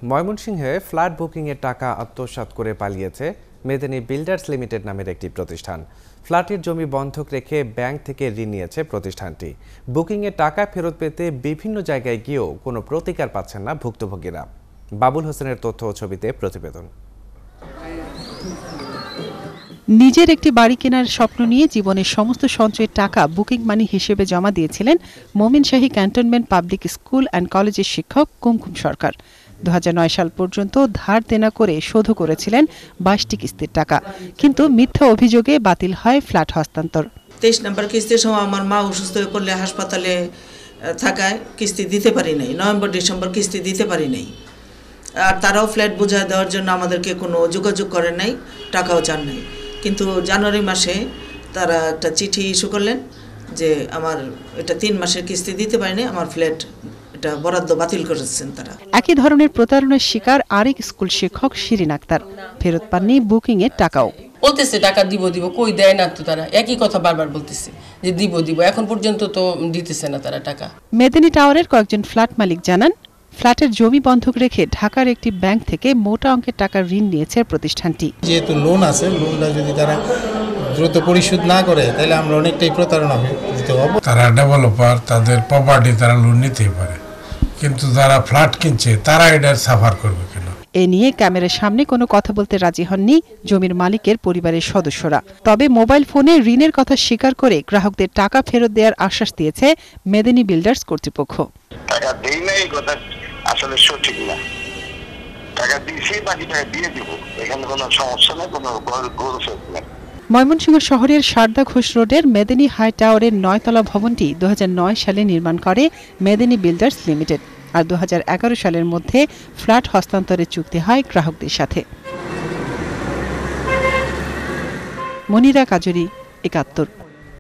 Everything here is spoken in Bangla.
ময়মনসিংহে ফ্ল্যাট বুকিংয়ের টাকা আত্মসাৎ করে পালিয়েছে মেদিনী বিল্ডার্স লিমিটেড নামের একটি প্রতিষ্ঠান। ফ্ল্যাটের জমি বন্ধক রেখে ব্যাংক থেকে ঋণ নিয়েছে প্রতিষ্ঠানটি। বুকিংয়ের টাকা ফেরত পেতে বিভিন্ন জায়গায় গিয়েও কোনো প্রতিকার পাচ্ছেন না ভুক্তভোগীরা। বাবুল হোসেনের তথ্য ও ছবিতে প্রতিবেদন। নিজের একটি বাড়ি কেনার স্বপ্ন নিয়ে জীবনের সমস্ত সঞ্চয়ের টাকা বুকিং মানি হিসেবে জমা দিয়েছিলেন মোমিনশাহী ক্যান্টনমেন্ট পাবলিক স্কুল অ্যান্ড কলেজের শিক্ষক কুমকুম সরকার। 2009 সাল পর্যন্ত ধার দেনা করে শোধ করেছিলেন 22টি কিস্তির টাকা, কিন্তু মিথ্যা অভিযোগে বাতিল হয় ফ্ল্যাট হস্তান্তর। 23 নম্বর কিস্তির সময় আমার মা অসুস্থ হয়ে পড়লে হাসপাতালে থাকায় কিস্তি দিতে পারি নাই, নভেম্বর ডিসেম্বর কিস্তি দিতে পারি নাই। আর তারাও ফ্ল্যাট বুঝায় দেওয়ার জন্য আমাদেরকে কোনো যোগাযোগ করেন নাই, টাকাও চান নাই। কিন্তু জানুয়ারি মাসে তারা একটা চিঠি ইস্যু করলেন যে আমার এটা 3 মাসের কিস্তি দিতে পারিনি, আমার ফ্ল্যাট এটা বরাদ্দ বাতিল করেছেন তারা। একই ধরনের প্রতারণার শিকার আরেক স্কুল শিক্ষক শিরিন আক্তার। ফেরত পাননি বুকিং এর টাকাও। বলতেছে টাকা দিব কই দেয় না, তো তারা একই কথা বারবার বলতেছে যে দিব এখন পর্যন্ত তো দিতেছে না তারা টাকা। মেদিনী টাওয়ারের কয়েকজন ফ্ল্যাট মালিক জানান, ফ্ল্যাটের জমি বন্ধক রেখে ঢাকার একটি ব্যাংক থেকে মোটা অঙ্কের টাকা ঋণ নিয়েছে প্রতিষ্ঠানটি। যেহেতু লোন আছে, লোনটা যদি তারা দ্রুত পরিশোধ না করে তাহলে আমরা অনেকটাই প্রতারণা হতে হব। তারা ডেভেলপার, তাদের প্রপার্টি তারা লোন নিতেই পারে, কিন্তু যারা ফ্ল্যাট কিনছে তারা এটা সাফার করবে কেন? এ নিয়ে ক্যামেরার সামনে কোনো কথা বলতে রাজি হননি জমির মালিকের পরিবারের সদস্যরা। তবে মোবাইল ফোনে ঋণের কথা স্বীকার করে গ্রাহকদের টাকা ফেরত দেওয়ার আশ্বাস দিয়েছে মেদিনী বিল্ডার্স কর্তৃপক্ষ। টাকা দেই না, এই কথা আসলে সঠিক না। টাকা দিয়েছি, বাকি টাকা দিয়ে দিব, এখানে কোনো সমস্যা নেই, কোনো গরুফেক নেই। ময়মনসিংহ শহরের সারদা ঘোষ রোডের মেদিনী হাই টাওয়ারের 9তলা ভবনটি 2009 সালে নির্মাণ করে মেদিনী বিল্ডার্স লিমিটেড। আর 2011 সালের মধ্যে ফ্ল্যাট হস্তান্তরের চুক্তি হয় গ্রাহকদের সাথে। মনিরা কাজরি, 71।